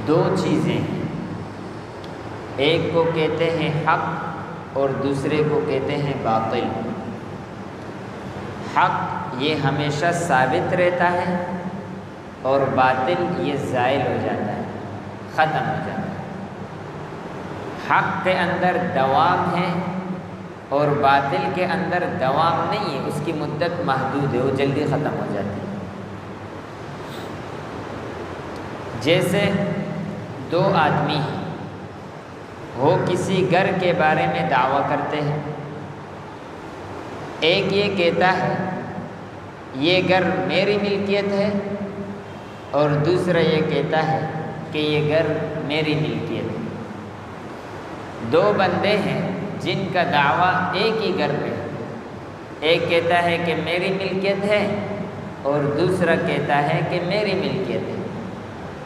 دو چیزیں ہیں، ایک کو کہتے ہیں حق اور دوسرے کو کہتے ہیں باطل۔ حق یہ ہمیشہ ثابت رہتا ہے اور باطل یہ زائل ہو جاتا ہے، ختم ہو جاتا ہے۔ حق کے اندر دوام ہے اور باطل کے اندر دوام نہیں ہے، اس کی مدت محدود ہے، وہ جلدی ختم ہو جاتی ہے۔ جیسے دو آدمی ہیں، وہ کسی گھر کے بارے میں دعویٰ کرتے ہیں۔ ایک یہ کہتا ہے یہ گھر میری ملکیت ہے، اور دوسرا یہ کہتا ہے کہ یہ گھر میری ملکیت ہے۔ دو بندے ہیں جن کا دعویٰ ایک ہی گھر پہ ہے، ایک کہتا ہے کہ میری ملکیت ہے اور دوسرا کہتا ہے کہ میری ملکیت ہے۔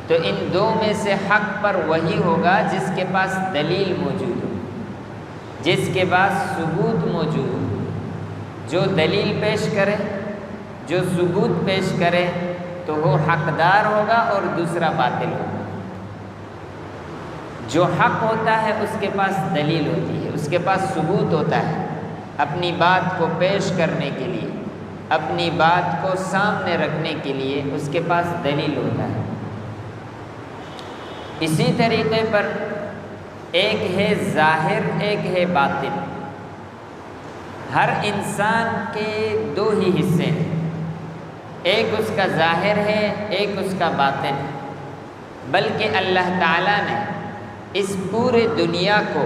تو ان دو میں سے حق پر وہی ہوگا جس کے پاس دلیل موجود ہو، جس کے پاس ثبوت موجود ہو۔ جو دلیل پیش کرے، جو ثبوت پیش کرے تو وہ حقدار ہوگا اور دوسرا باطل ہوگا۔ جو حق ہوتا ہے اس کے پاس دلیل ہوتی ہے، اس کے پاس ثبوت ہوتا ہے اپنی بات کو پیش کرنے کے لیے، اپنی بات کو سامنے رکھنے کے لیے اس کے پاس دلیل ہوتا ہے۔ اسی طریقے پر ایک ہے ظاہر، ایک ہے باطن۔ ہر انسان کے دو ہی حصے ہیں، ایک اس کا ظاہر ہے، ایک اس کا باطن ہے۔ بلکہ اللہ تعالیٰ نے اس پورے دنیا کو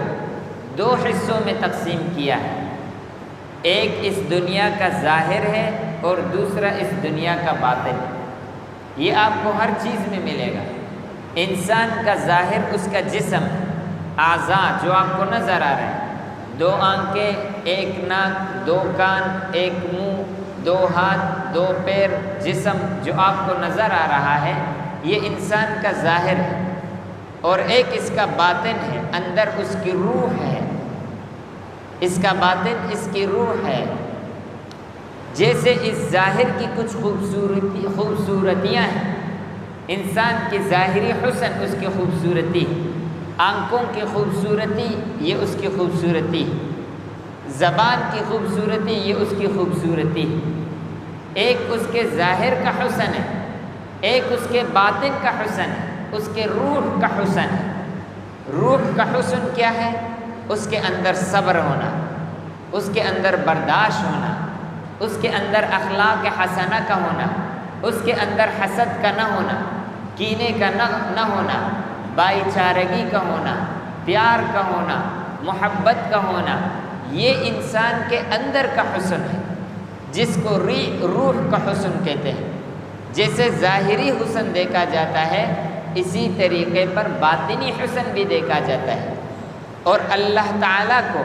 دو حصوں میں تقسیم کیا ہے، ایک اس دنیا کا ظاہر ہے اور دوسرا اس دنیا کا باطن ہے۔ یہ آپ کو ہر چیز میں ملے گا۔ انسان کا ظاہر اس کا جسم، اعضاء جو آپ کو نظر آ رہے ہیں، دو آنکھیں، ایک ناک، دو کان، ایک منہ، دو ہاتھ، دو پیر، جسم جو آپ کو نظر آ رہا ہے، یہ انسان کا ظاہر ہے۔ اور ایک اس کا باطن ہے، اندر اس کی روح ہے، اس کا باطن اس کی روح ہے۔ جیسے اس ظاہر کی کچھ خوبصورتیاں ہیں، انسان کی ظاہری حسن اس کی خوبصورتی، آنکھوں کی خوبصورتی یہ اس کی خوبصورتی، زبان کی خوبصورتی یہ اس کی خوبصورتی۔ ایک اس کے ظاہر کا حسن ہے، ایک اس کے باطن کا حسن ہے، اس کے روح کا حسن ہے۔ روح کا حسن کیا ہے؟ اس کے اندر صبر ہونا، اس کے اندر برداشت ہونا، اس کے اندر اخلاق حسنہ کا ہونا، اس کے اندر حسد کا نہ ہونا، کینے کا نہ ہونا، بھائی چارگی کا ہونا، پیار کا ہونا، محبت کا ہونا۔ یہ انسان کے اندر کا حسن ہے جس کو روح کا حسن کہتے ہیں۔ جیسے ظاہری حسن دیکھا جاتا ہے، اسی طریقے پر باطنی حسن بھی دیکھا جاتا ہے۔ اور اللہ تعالیٰ کو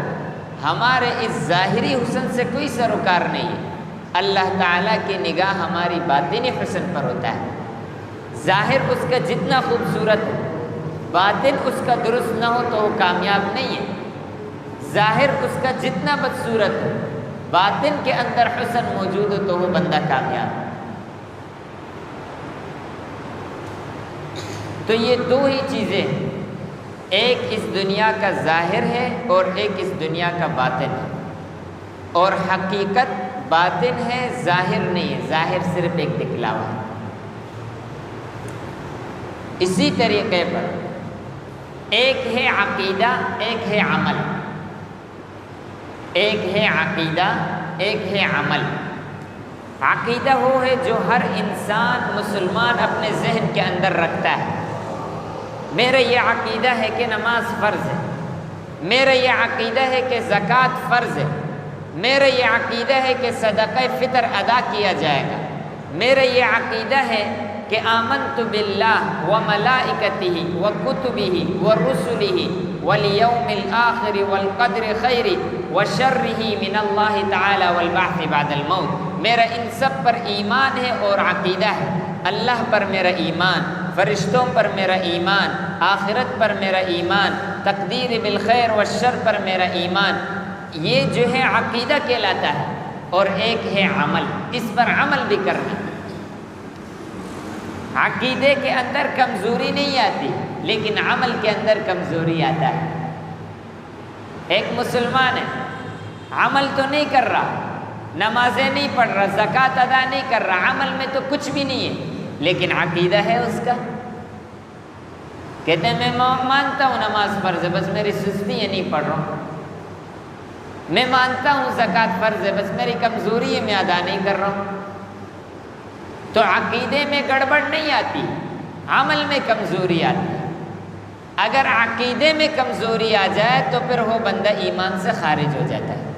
ہمارے اس ظاہری حسن سے کوئی سروکار نہیں ہے۔ اللہ تعالیٰ کی نگاہ ہماری باطنی حسن پر ہوتا ہے۔ ظاہر اس کا جتنا خوبصورت ہو، باطن اس کا درست نہ ہو تو وہ کامیاب نہیں ہے۔ ظاہر اس کا جتنا بدصورت ہو، باطن کے اندر حسن موجود ہو تو وہ بندہ کامیاب ہے۔ تو یہ دو ہی چیزیں ہیں، ایک اس دنیا کا ظاہر ہے اور ایک اس دنیا کا باطن ہے۔ اور حقیقت باطن ہے، ظاہر نہیں ہے، ظاہر صرف ایک دکھلاوا ہے۔ اسی طریقے پر ایک ہے عقیدہ، ایک ہے عمل، ایک ہے عقیدہ، ایک ہے عمل۔ عقیدہ وہ ہے جو ہر انسان مسلمان اپنے ذہن کے اندر رکھتا ہے۔ میرا یہ عقیدہ ہے کہ نماز فرض ہے، میرا یہ عقیدہ ہے کہ زکوٰۃ فرض ہے، میرا یہ عقیدہ ہے کہ صدقہ فطر ادا کیا جائے گا، میرا یہ عقیدہ ہے کہ آمنت باللہ وملائکتہ وکتبہ ورسلہ والیوم الآخر والقدر خیر وشرہ من اللہ تعالی والبعث بعد الموت۔ میرا ان سب پر ایمان ہے اور عقیدہ ہے۔ اللہ پر میرا ایمان، فرشتوں پر میرا ایمان، آخرت پر میرا ایمان، تقدیر بالخیر والشر پر میرا ایمان، یہ جو ہے عقیدہ کہلاتا ہے۔ اور ایک ہے عمل، اس پر عمل بھی کرنا۔ عقیدے کے اندر کمزوری نہیں آتی، لیکن عمل کے اندر کمزوری آتا ہے۔ ایک مسلمان ہے، عمل تو نہیں کر رہا، نمازیں نہیں پڑھ رہا، زکوٰۃ ادا نہیں کر رہا، عمل میں تو کچھ بھی نہیں ہے، لیکن عقیدہ ہے اس کا۔ کہتے ہیں میں مانتا ہوں نماز فرض ہے، بس میری سستی ہے نہیں پڑھ رہا ہوں۔ میں مانتا ہوں زکوٰۃ فرض ہے، بس میری کمزوری ہے میں ادا نہیں کر رہا ہوں۔ تو عقیدے میں گڑبڑ نہیں آتی، عمل میں کمزوری آتی ہے۔ اگر عقیدے میں کمزوری آ جائے تو پھر وہ بندہ ایمان سے خارج ہو جاتا ہے۔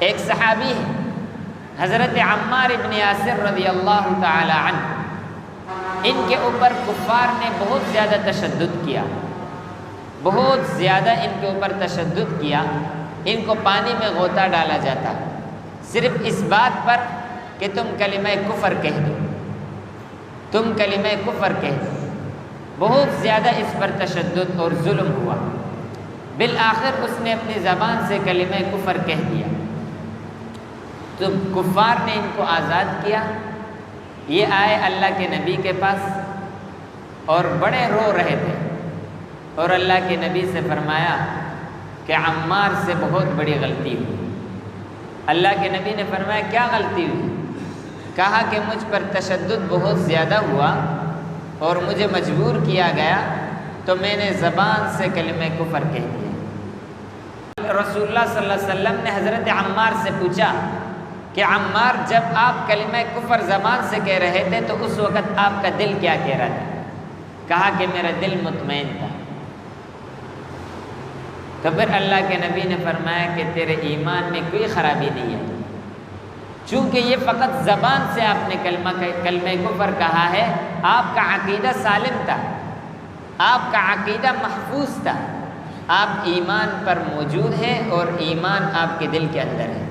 ایک صحابی ہے حضرت عمار ابن یاسر رضی اللہ تعالی عنہ، ان کے اوپر کفار نے بہت زیادہ تشدد کیا، بہت زیادہ ان کے اوپر تشدد کیا۔ ان کو پانی میں غوطہ ڈالا جاتا صرف اس بات پر کہ تم کلمہ کفر کہہ دو، تم کلمہ کفر کہہ دو۔ بہت زیادہ اس پر تشدد اور ظلم ہوا، بالآخر اس نے اپنی زبان سے کلمہ کفر کہہ دیا۔ تو کفار نے ان کو آزاد کیا، یہ آئے اللہ کے نبی کے پاس اور بڑے رو رہے تھے، اور اللہ کے نبی سے فرمایا کہ عمار سے بہت بڑی غلطی ہوئی۔ اللہ کے نبی نے فرمایا کیا غلطی ہوئی؟ کہا کہ مجھ پر تشدد بہت زیادہ ہوا اور مجھے مجبور کیا گیا تو میں نے زبان سے کلمہ کفر کہہ دیا۔ رسول اللہ صلی اللہ علیہ وسلم نے حضرت عمار سے پوچھا کہ عمار جب آپ کلمہ کفر زبان سے کہہ رہے تھے تو اس وقت آپ کا دل کیا کہہ رہا تھا؟ کہا کہ میرا دل مطمئن تھا۔ تو پھر اللہ کے نبی نے فرمایا کہ تیرے ایمان میں کوئی خرابی نہیں ہے، چونکہ یہ فقط زبان سے آپ نے کلمہ کفر کہا ہے، آپ کا عقیدہ سالم تھا، آپ کا عقیدہ محفوظ تھا، آپ ایمان پر موجود ہیں اور ایمان آپ کے دل کے اندر ہے۔